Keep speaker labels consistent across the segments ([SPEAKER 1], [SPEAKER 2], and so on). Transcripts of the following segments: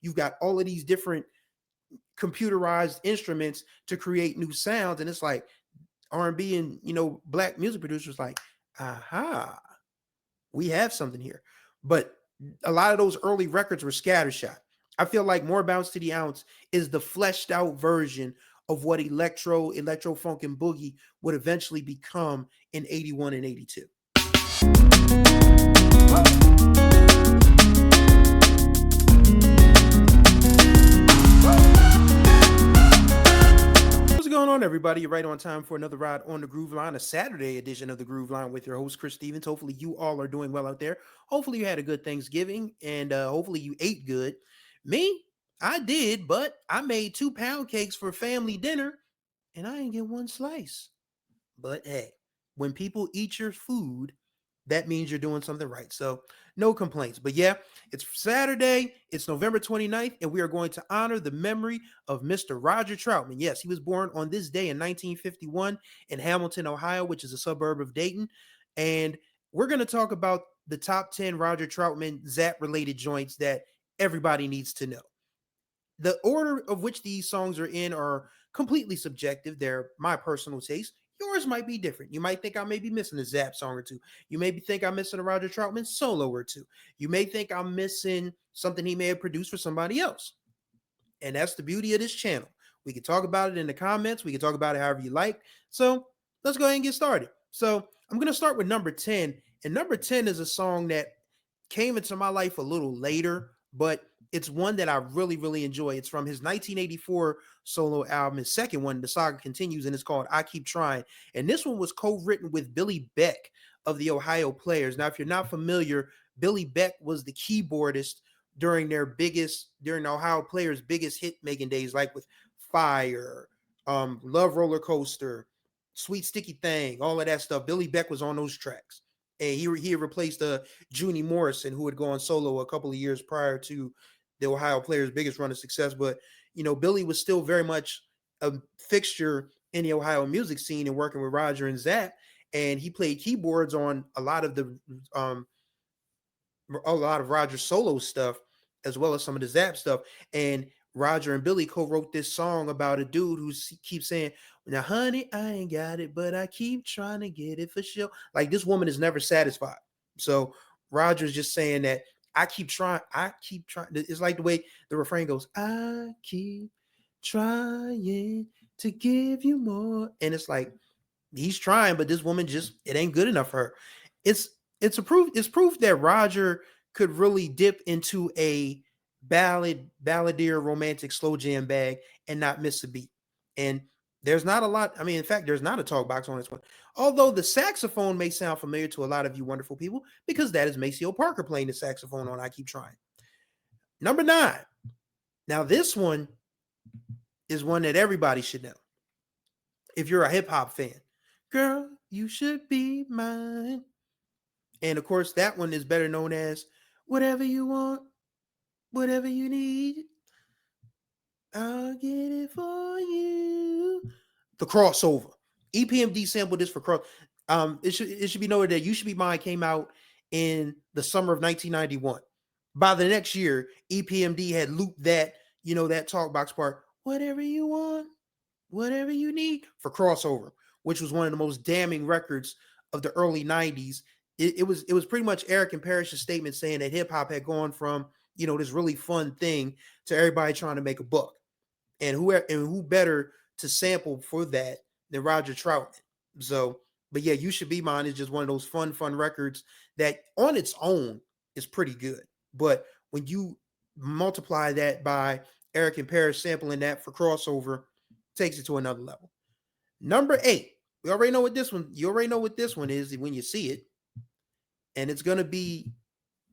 [SPEAKER 1] you've got all of these different computerized instruments to create new sounds, and it's like R&B and black music producers like, aha, we have something here. But a lot of those early records were scattershot. I feel like More Bounce to the Ounce is the fleshed out version of what electro funk and boogie would eventually become in 81 and 82. What's going on, everybody? You're right on time for another ride on the Groove Line, a Saturday edition of the Groove Line with your host, Chris Stevens. Hopefully, you all are doing well out there. Hopefully, you had a good Thanksgiving, and hopefully, you ate good. Me, I did, but I made 2 pound cakes for family dinner, and I didn't get one slice. But hey, when people eat your food, that means you're doing something right. So no complaints. But yeah, it's Saturday. It's November 29th, and we are going to honor the memory of Mr. Roger Troutman. Yes, he was born on this day in 1951 in Hamilton, Ohio, which is a suburb of Dayton. And we're going to talk about the top 10 Roger Troutman Zapp related joints that everybody needs to know. The order of which these songs are in are completely subjective. They're my personal taste. Yours might be different. You might think I may be missing a Zapp song or two. You may think I'm missing a Roger Troutman solo or two. You may think I'm missing something he may have produced for somebody else. And that's the beauty of this channel. We can talk about it in the comments. We can talk about it however you like. So let's go ahead and get started. So I'm going to start with number 10. And number 10 is a song that came into my life a little later, but it's one that I really, really enjoy. It's from his 1984 solo album, his second one, The Saga Continues, and it's called I Keep Trying. And this one was co-written with Billy Beck of the Ohio Players. Now, if you're not familiar, Billy Beck was the keyboardist during the Ohio Players' biggest hit-making days, like with Fire, Love Roller Coaster, Sweet Sticky Thing, all of that stuff. Billy Beck was on those tracks. And he replaced Junie Morrison, who had gone solo a couple of years prior to the Ohio Players' biggest run of success. But, Billy was still very much a fixture in the Ohio music scene and working with Roger and Zapp. And he played keyboards on a lot of Roger's solo stuff, as well as some of the Zapp stuff. And Roger and Billy co-wrote this song about a dude who keeps saying, now, honey, I ain't got it, but I keep trying to get it for sure. Like, this woman is never satisfied. So Roger's just saying that I keep trying. It's like the way the refrain goes, I keep trying to give you more. And it's like, he's trying, but this woman it ain't good enough for her. It's proof that Roger could really dip into a balladeer, romantic slow jam bag and not miss a beat. And there's not a lot. I mean, in fact, there's not a talk box on this one. Although the saxophone may sound familiar to a lot of you wonderful people, because that is Maceo Parker playing the saxophone on I Keep Trying. Number 9. Now, this one is one that everybody should know. If you're a hip hop fan, Girl, You Should Be Mine. And of course, that one is better known as Whatever You Want, Whatever You Need, I'll get it for you. The Crossover. EPMD sampled this for cross. It should be noted that You Should Be Mine came out in the summer of 1991. By the next year, EPMD had looped that, that talk box part, whatever you want, whatever you need, for Crossover, which was one of the most damning records of the early 90s. It was pretty much Eric and Parrish's statement saying that hip hop had gone from, this really fun thing to everybody trying to make a buck. And who better to sample for that than Roger Troutman? So, but yeah, You Should Be Mine is just one of those fun records that on its own is pretty good. But when you multiply that by Eric and Parrish sampling that for Crossover, takes it to another level. Number 8. You already know what this one is when you see it. And it's going to be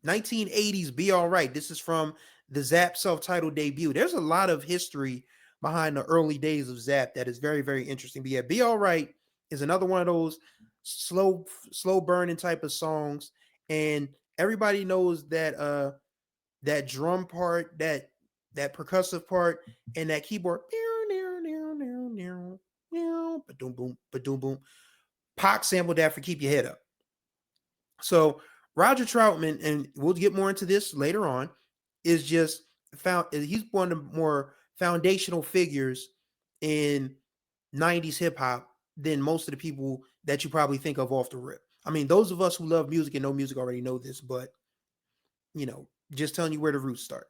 [SPEAKER 1] 1980s Be All Right. This is from the Zapp self-titled debut. There's a lot of history behind the early days of Zapp that is very, very interesting. But yeah, Be All Right is another one of those slow burning type of songs. And everybody knows that that drum part, that percussive part, and that keyboard. Boom. Pac sampled that for Keep Your Head Up. So Roger Troutman, and we'll get more into this later on, is just he's one of the more foundational figures in 90s hip hop than most of the people that you probably think of off the rip. I mean, those of us who love music and know music already know this, but just telling you where the roots start.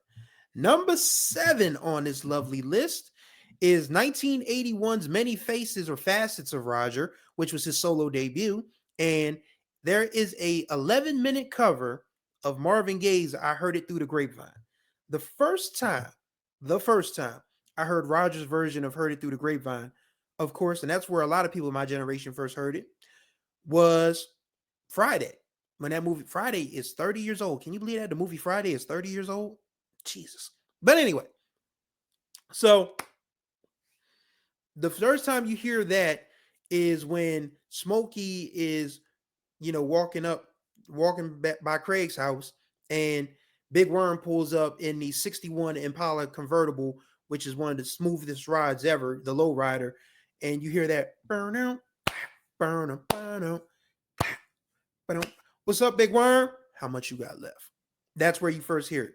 [SPEAKER 1] Number 7 on this lovely list is 1981's Many Faces or Facets of Roger, which was his solo debut. And there is a 11-minute cover of Marvin Gaye's I Heard It Through the Grapevine. The first time, the first time I heard Roger's version of Heard It Through the Grapevine, of course, and that's where a lot of people in my generation first heard it, was Friday. When that movie Friday is 30 years old. Can you believe that? The movie Friday is 30 years old? Jesus. But anyway, so the first time you hear that is when Smokey is, walking back by Craig's house, and Big Worm pulls up in the 61 Impala convertible, which is one of the smoothest rides ever, the low rider. And you hear that burn out, burn out, burn out, burn out. What's up, Big Worm? How much you got left? That's where you first hear it.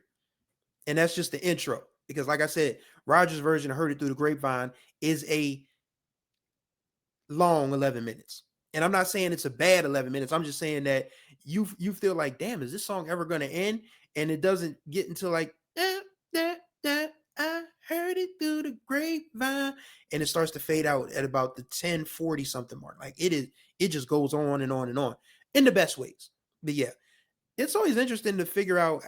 [SPEAKER 1] And that's just the intro. Because like I said, Roger's version of Heard It Through the Grapevine is a long 11 minutes. And I'm not saying it's a bad 11 minutes. I'm just saying that you feel like, damn, is this song ever going to end? And it doesn't get into like, I heard it through the grapevine. And it starts to fade out at about the 10:40 something mark. Like it just goes on and on and on in the best ways. But yeah, it's always interesting to figure out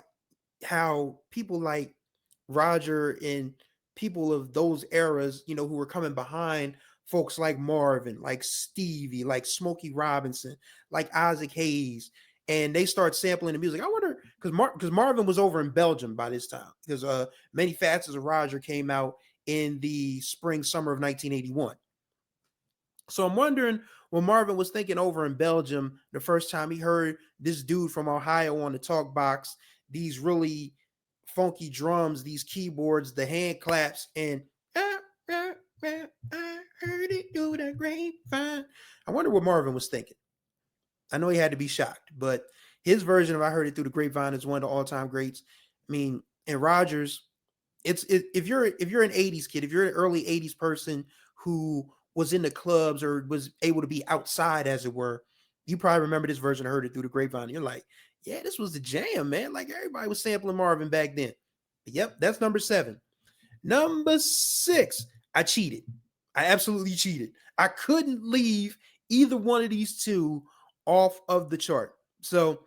[SPEAKER 1] how people like Roger and people of those eras, who were coming behind folks like Marvin, like Stevie, like Smokey Robinson, like Isaac Hayes, and they start sampling the music. I wonder because Marvin was over in Belgium by this time because Many Facets of Roger came out in the spring summer of 1981. So I'm wondering what Marvin was thinking over in Belgium the first time he heard this dude from Ohio on the talk box, these really funky drums, these keyboards, the hand claps, and I heard it through the grapevine. I wonder what Marvin was thinking. I know he had to be shocked, but his version of I Heard It Through the Grapevine is one of the all-time greats. I mean, and Rogers, if you're an 80s kid, if you're an early 80s person who was in the clubs or was able to be outside, as it were, you probably remember this version of Heard It Through the Grapevine. You're like, yeah, this was the jam, man. Like everybody was sampling Marvin back then. Yep, that's number 7. Number 6, I cheated. I absolutely cheated. I couldn't leave either one of these two off of the chart. So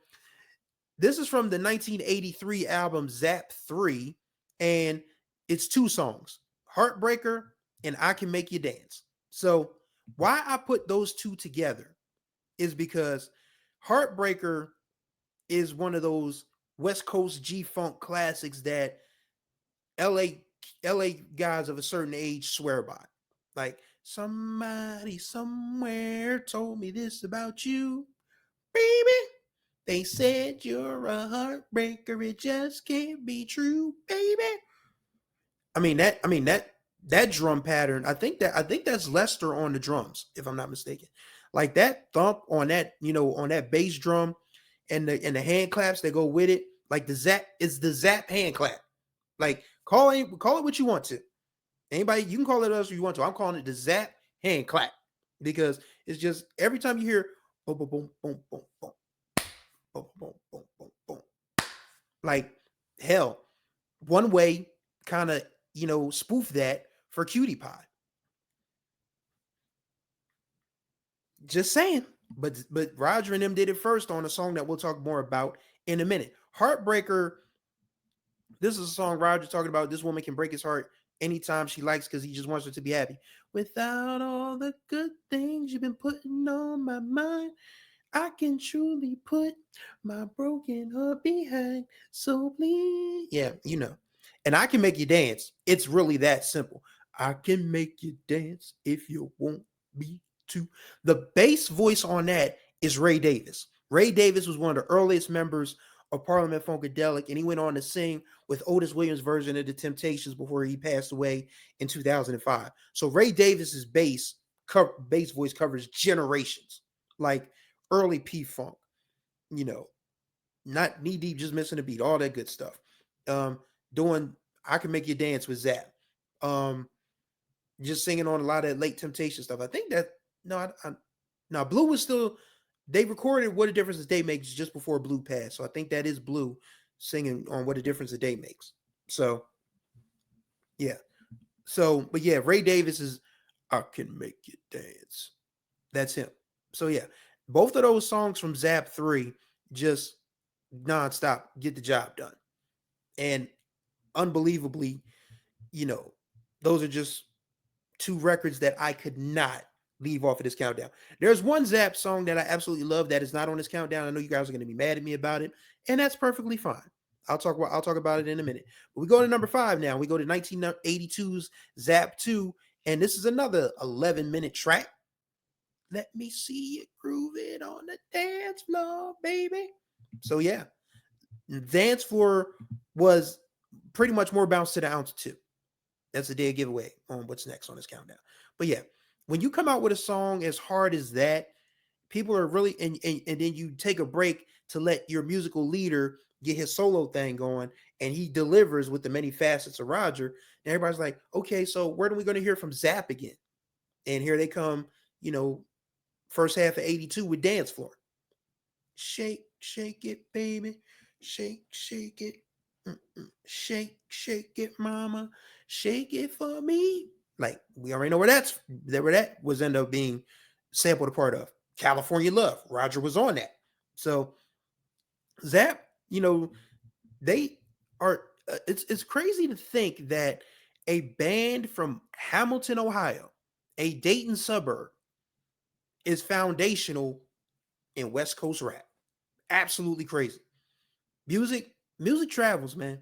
[SPEAKER 1] this is from the 1983 album Zapp 3, and it's 2 songs, Heartbreaker and I Can Make You Dance. So why I put those two together is because Heartbreaker is one of those West Coast G-Funk classics that LA LA guys of a certain age swear by. Like, somebody somewhere told me this about you, baby. They said you're a heartbreaker. It just can't be true, baby. I mean that drum pattern. I think that's Lester on the drums, if I'm not mistaken. Like that thump on that, on that bass drum, and the hand claps that go with it. Like the Zapp is the Zapp hand clap. Like call it what you want to. Anybody, you can call it as you want to. I'm calling it the Zapp hand clap because it's just every time you hear boom boom boom boom boom boom boom boom boom boom boom, like hell, one way kind of spoof that for Cutie Pie. Just saying. But Roger and them did it first on a song that we'll talk more about in a minute. Heartbreaker. This is a song Roger talking about. This woman can break his heart anytime she likes because he just wants her to be happy. Without all the good things you've been putting on my mind, I can truly put my broken heart behind. So please, yeah, And I Can Make You Dance. It's really that simple. I can make you dance if you want me to. The bass voice on that is Ray Davis. Ray Davis was one of the earliest members of Parliament Funkadelic, and he went on to sing with Otis Williams' version of The Temptations before he passed away in 2005. So Ray Davis's bass voice covers generations, like early P Funk, you know, not knee deep, just missing a beat, all that good stuff. Um, doing I Can Make You Dance with Zapp. Um, just singing on a lot of Late Temptation stuff. I think that no, no, Blue was still. They recorded What a Difference a Day Makes just before Blue passed, so I think that is Blue singing on What a Difference a Day Makes. So yeah, so but yeah, Ray Davis is I Can Make You Dance. That's him. So yeah, both of those songs from Zapp 3 just nonstop get the job done. And unbelievably, you know, those are just two records that I could not leave off of this countdown. There's one Zapp song that I absolutely love that is not on this countdown. I know you guys are going to be mad at me about it, and that's perfectly fine. I'll talk about it in a minute. But we go to number 5 now. We go to 1982's Zapp 2, and this is another 11-minute track. Let me see you groove it on the dance floor, baby. So yeah, dance floor was pretty much more bounce to the ounce too. That's a dead giveaway on what's next on this countdown. But yeah, when you come out with a song as hard as that, people are really and then you take a break to let your musical leader get his solo thing going, and he delivers with the many facets of Roger. And everybody's like, okay, so where are we going to hear from Zapp again? And here they come, you know, first half of 82 with Dance Floor. Shake, shake it, baby. Shake, shake it. Shake, shake it, mama. Shake it for me. Like, we already know where that was end up being sampled a part of. California Love. Roger was on that. So Zapp, they are it's crazy to think that a band from Hamilton, Ohio, a Dayton suburb, is foundational in West Coast rap. Absolutely crazy. Music travels, man.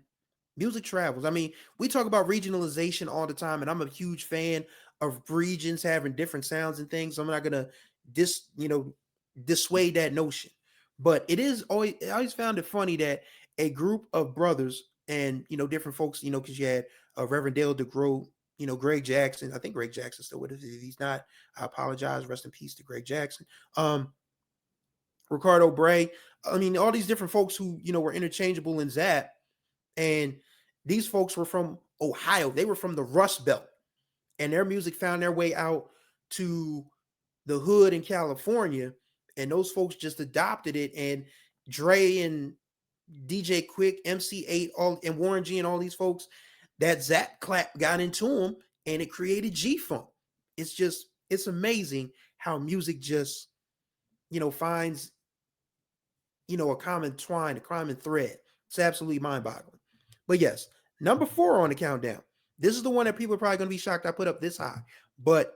[SPEAKER 1] Music travels. I mean, we talk about regionalization all the time, and I'm a huge fan of regions having different sounds and things. So I'm not gonna dissuade that notion. But I always found it funny that a group of brothers and different folks, because you had Reverend Dale DeGroat, Greg Jackson. I think Greg Jackson's still with us. If he's not, I apologize. Rest in peace to Greg Jackson. Ricardo Bray. I mean, all these different folks who were interchangeable in Zapp, and these folks were from Ohio. They were from the Rust Belt, and their music found their way out to the hood in California, and those folks just adopted it. And Dre and DJ Quick, MC8, all and Warren G and all these folks, that Zapp clap got into them, and it created G Funk. It's amazing how music just finds a common twine, a common thread. It's absolutely mind-boggling. But yes, number 4 on the countdown. This is the one that people are probably going to be shocked I put up this high, but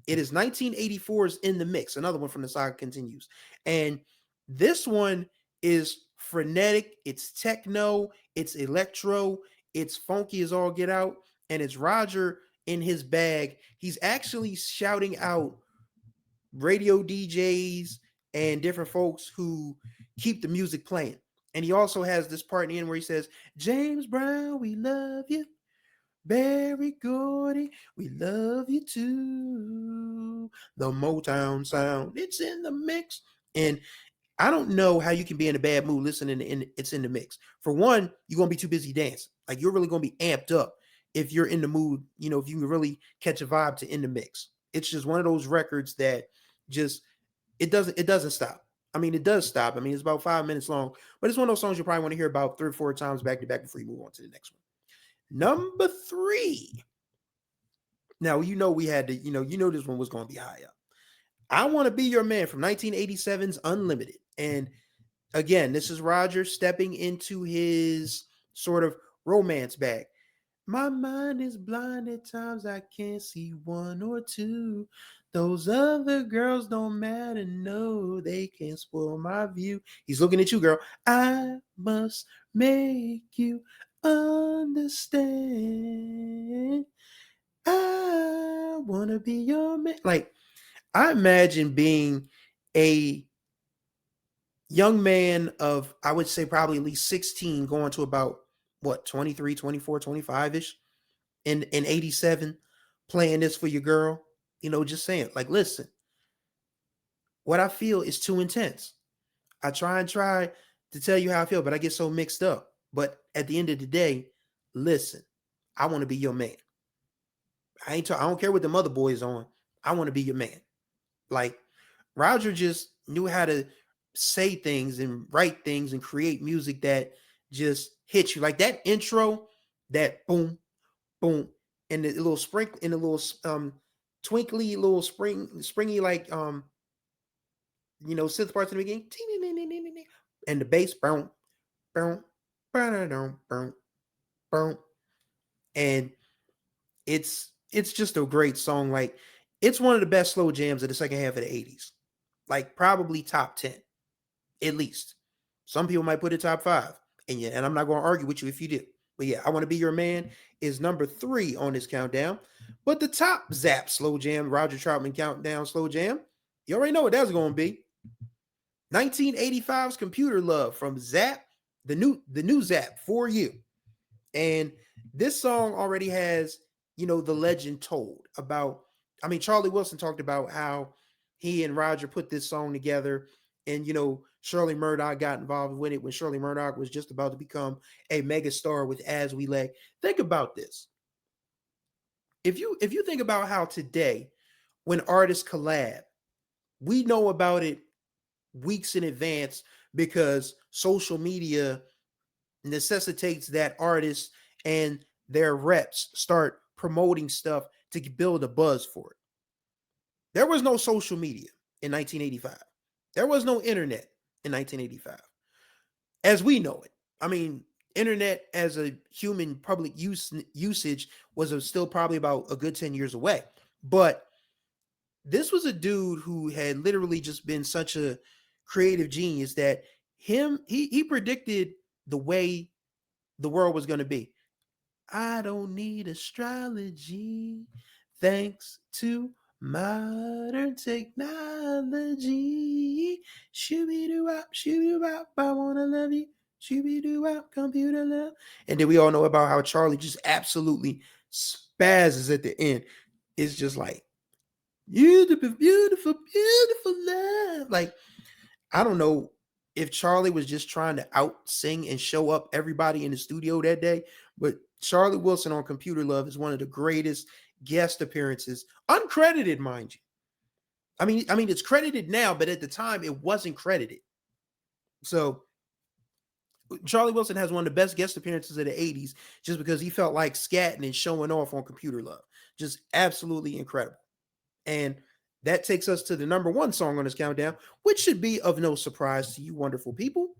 [SPEAKER 1] it is 1984's In the Mix, another one from the saga continues. And this one is frenetic, it's techno, it's electro, it's funky as all get out, and it's Roger in his bag. He's actually shouting out radio DJs and different folks who keep the music playing. And he also has this part in the end where he says, James Brown, we love you. Barry Gordy, we love you too. The Motown sound, it's in the mix. And I don't know how you can be in a bad mood listening to It's in the Mix. For one, you're going to be too busy dancing. Like, you're really going to be amped up if you're in the mood, if you can really catch a vibe to In the Mix. It's just one of those records that just, it doesn't stop. I mean, it does stop. I mean, it's about 5 minutes long, but it's one of those songs you probably want to hear about 3 or 4 times back to back before you move on to the next one. Number 3. Now, we had to, this one was going to be high up. I Want to Be Your Man from 1987's Unlimited. And again, this is Roger stepping into his sort of romance bag. My mind is blind at times, I can't see one or two. Those other girls don't matter, no, they can't spoil my view. He's looking at you, girl. I must make you understand. I want to be your man. Like, I imagine being a young man of, I would say probably at least 16 going to about, 23, 24, 25-ish in 87, playing this for your girl, just saying, like, listen, what I feel is too intense. I try to tell you how I feel, but I get so mixed up. But at the end of the day, listen, I want to be your man. I don't care what the mother boy is on. I want to be your man. Like Roger just knew how to say things and write things and create music that just hits you. Like that intro, that boom, boom, and the little sprinkle and the little twinkly little springy like synth parts in the beginning. And the bass boom, boom, boom, boom, boom. And it's just a great song. Like it's one of the best slow jams of the second half of the 80s. Like probably top 10, at least. Some people might put it top 5. And yeah, and I'm not going to argue with you if you do. But yeah, I Want to Be Your Man is number 3 on this countdown. But the top Zapp slow jam, Roger Troutman countdown slow jam, you already know what that's going to be. 1985's Computer Love from Zapp, the new Zapp for you. And this song already has, the legend told about. I mean, Charlie Wilson talked about how he and Roger put this song together, and Shirley Murdoch got involved with it when Shirley Murdoch was just about to become a megastar with As We Lay. Think about this. If you think about how today, when artists collab, we know about it weeks in advance because social media necessitates that artists and their reps start promoting stuff to build a buzz for it. There was no social media in 1985. There was no internet in 1985 as we know it. I mean, internet as a human public usage was still probably about a good 10 years away. But this was a dude who had literally just been such a creative genius that he predicted the way the world was going to be. I don't need astrology thanks to modern technology. Shooby-doo-wop, shooby-doo-wop, I wanna love you. Shooby-doo-wop, computer love. And then we all know about how Charlie just absolutely spazzes at the end. It's just like, beautiful, beautiful, beautiful love. Like, I don't know if Charlie was just trying to out sing and show up everybody in the studio that day, but Charlie Wilson on Computer Love is one of the greatest guest appearances, uncredited, mind you. I mean, it's credited now, but at the time it wasn't credited. So Charlie Wilson has one of the best guest appearances of the 80s just because he felt like scatting and showing off on Computer Love. Just absolutely incredible. And that takes us to the number 1 song on this countdown, which should be of no surprise to you wonderful people.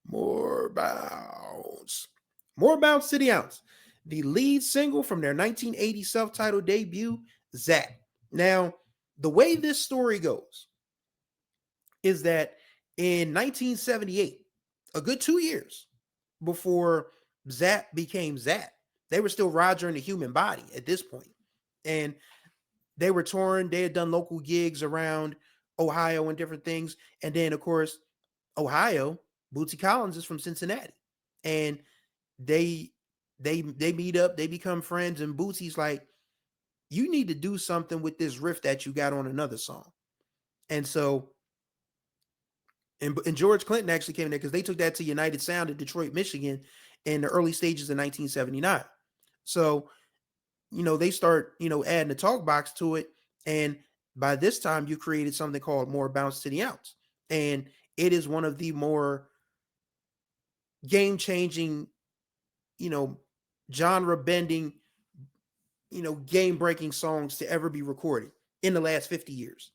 [SPEAKER 1] More Bounce. More Bounce to the Ounce. The lead single from their 1980 self-titled debut, Zapp. Now, the way this story goes is that in 1978, a good 2 years before Zapp became Zapp, they were still Roger and the Human Body at this point. And they were touring. They had done local gigs around Ohio and different things. And then, of course, Ohio, Bootsy Collins is from Cincinnati. And they meet up, they become friends, and Bootsy's like, you need to do something with this riff that you got on another song. And so, and George Clinton actually came in there because they took that to United Sound in Detroit, Michigan in the early stages of 1979. So, they start, adding the talk box to it. And by this time, you created something called More Bounce to the Ounce. And it is one of the more game changing, genre bending, game breaking songs to ever be recorded in the last 50 years.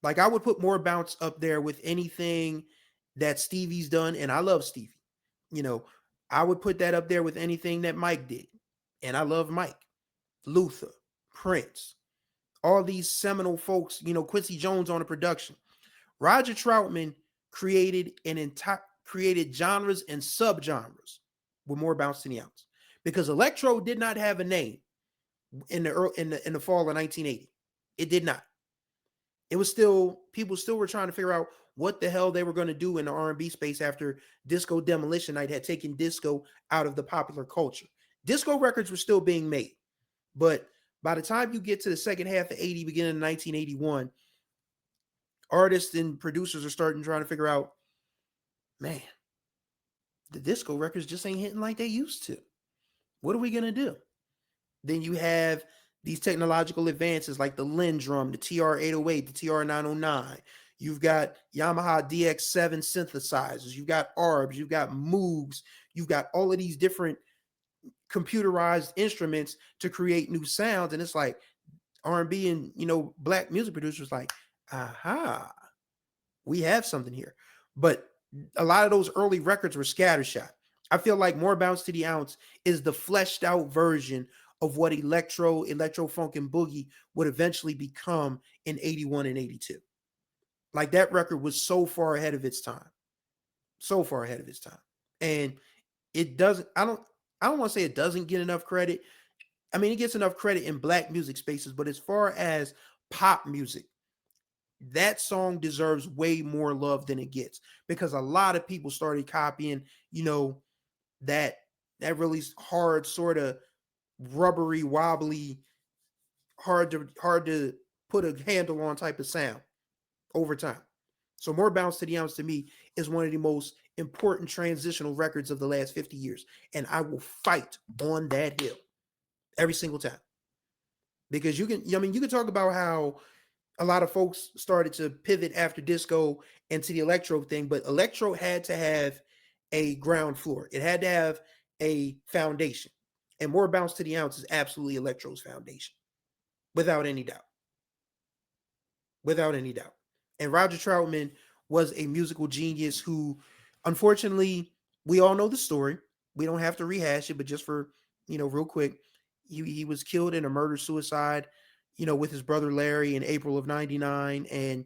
[SPEAKER 1] Like I would put More Bounce up there with anything that Stevie's done. And I love Stevie. I would put that up there with anything that Mike did. And I love Mike. Luther, Prince, all these seminal folks, Quincy Jones on the production. Roger Troutman created created genres and subgenres with More Bounce to the Ounce because electro did not have a name in the fall of 1980. It did not. It was still, people still were trying to figure out what the hell they were going to do in the R&B space after Disco Demolition Night had taken disco out of the popular culture. Disco records were still being made. But by the time you get to the second half of 80, beginning of 1981, artists and producers are starting trying to figure out man, the disco records just ain't hitting like they used to. What are we gonna do? Then you have these technological advances like the Lindrum, the TR-808, the TR-909. You've got Yamaha DX7 synthesizers. You've got ARBs. You've got Moogs. You've got all of these different computerized instruments to create new sounds. And it's like R&B and, black music producers like, aha, we have something here. But a lot of those early records were scattershot. I feel like More Bounce to the Ounce is the fleshed out version of what electro funk and boogie would eventually become in 81 and 82. Like that record was so far ahead of its time. So far ahead of its time. And it doesn't, I don't want to say it doesn't get enough credit. I mean, it gets enough credit in black music spaces, but as far as pop music, that song deserves way more love than it gets because a lot of people started copying, that really hard sort of rubbery, wobbly, hard to put a handle on type of sound over time. So More Bounce to the Ounce to me is one of the most important transitional records of the last 50 years. And I will fight on that hill every single time. Because you can talk about how a lot of folks started to pivot after disco into the electro thing, but electro had to have a ground floor. It had to have a foundation. And More Bounce to the Ounce is absolutely electro's foundation. Without any doubt. Without any doubt. And Roger Troutman was a musical genius who, unfortunately, we all know the story. We don't have to rehash it, but just for, real quick, he was killed in a murder suicide, with his brother Larry in April of 99. And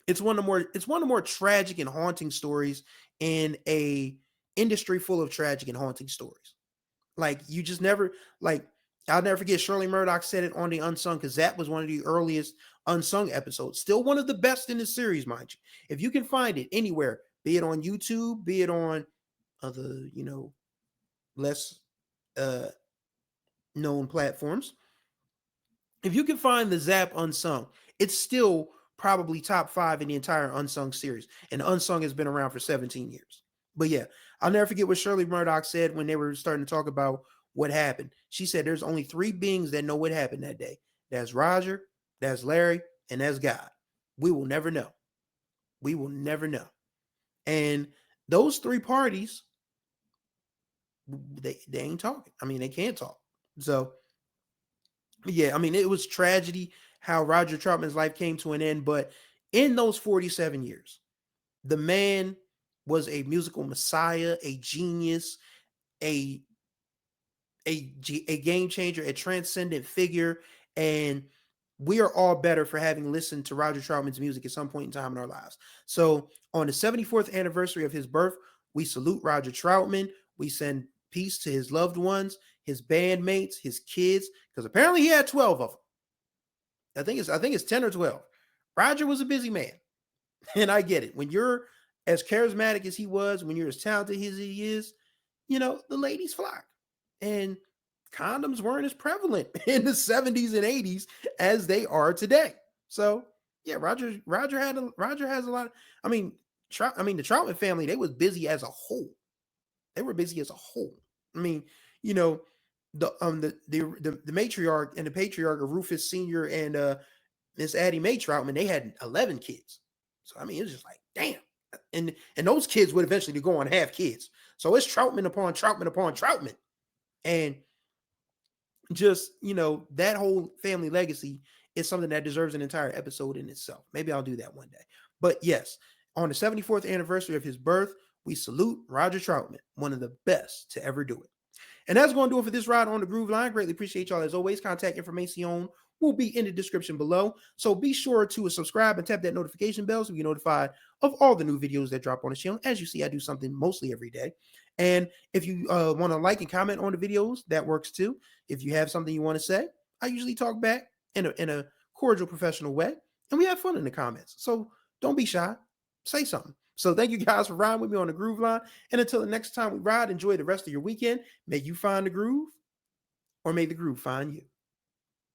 [SPEAKER 1] it's one of the more tragic and haunting stories in a industry full of tragic and haunting stories. Like you just never like I'll never forget Shirley Murdoch said it on the Unsung because that was one of the earliest Unsung episodes. Still one of the best in the series, mind you. If you can find it anywhere, be it on YouTube, be it on other, less uh known platforms. If you can find the Zapp Unsung, it's still probably top 5 in the entire Unsung series. And Unsung has been around for 17 years. But yeah, I'll never forget what Shirley Murdoch said when they were starting to talk about what happened. She said there's only 3 beings that know what happened that day. That's Roger, that's Larry, and that's God. We will never know. We will never know. And those 3 parties, they ain't talking. I mean, they can't talk. So yeah, I mean, it was tragedy how Roger Troutman's life came to an end, but in those 47 years, the man was a musical messiah, a genius, a a game changer, a transcendent figure, and we are all better for having listened to Roger Troutman's music at some point in time in our lives. So, on the 74th anniversary of his birth, we salute Roger Troutman. We send peace to his loved ones, his bandmates, his kids, because apparently he had 12 of them. I think it's 10 or 12. Roger was a busy man. And I get it. When you're as charismatic as he was, when you're as talented as he is, the ladies flock. And condoms weren't as prevalent in the 70s and 80s as they are today. So yeah, Roger has a lot of, the Troutman family, they was busy as a whole. They were busy as a whole. I mean, the matriarch and the patriarch of Rufus Sr. and Miss Addie Mae Troutman, they had 11 kids. So I mean, it was just like, damn. And those kids would eventually go on to have kids. So it's Troutman upon Troutman upon Troutman. And just, that whole family legacy is something that deserves an entire episode in itself. Maybe I'll do that one day. But yes, on the 74th anniversary of his birth, we salute Roger Troutman, one of the best to ever do it. And that's going to do it for this ride on the Groove Line. Greatly appreciate y'all as always. Contact information will be in the description below. So be sure to subscribe and tap that notification bell so you're notified of all the new videos that drop on the channel. As you see, I do something mostly every day. And if you want to like and comment on the videos, that works too. If you have something you want to say, I usually talk back in a cordial, professional way. And we have fun in the comments. So don't be shy. Say something. So thank you guys for riding with me on the Groove Line. And until the next time we ride, enjoy the rest of your weekend. May you find the groove, or may the groove find you.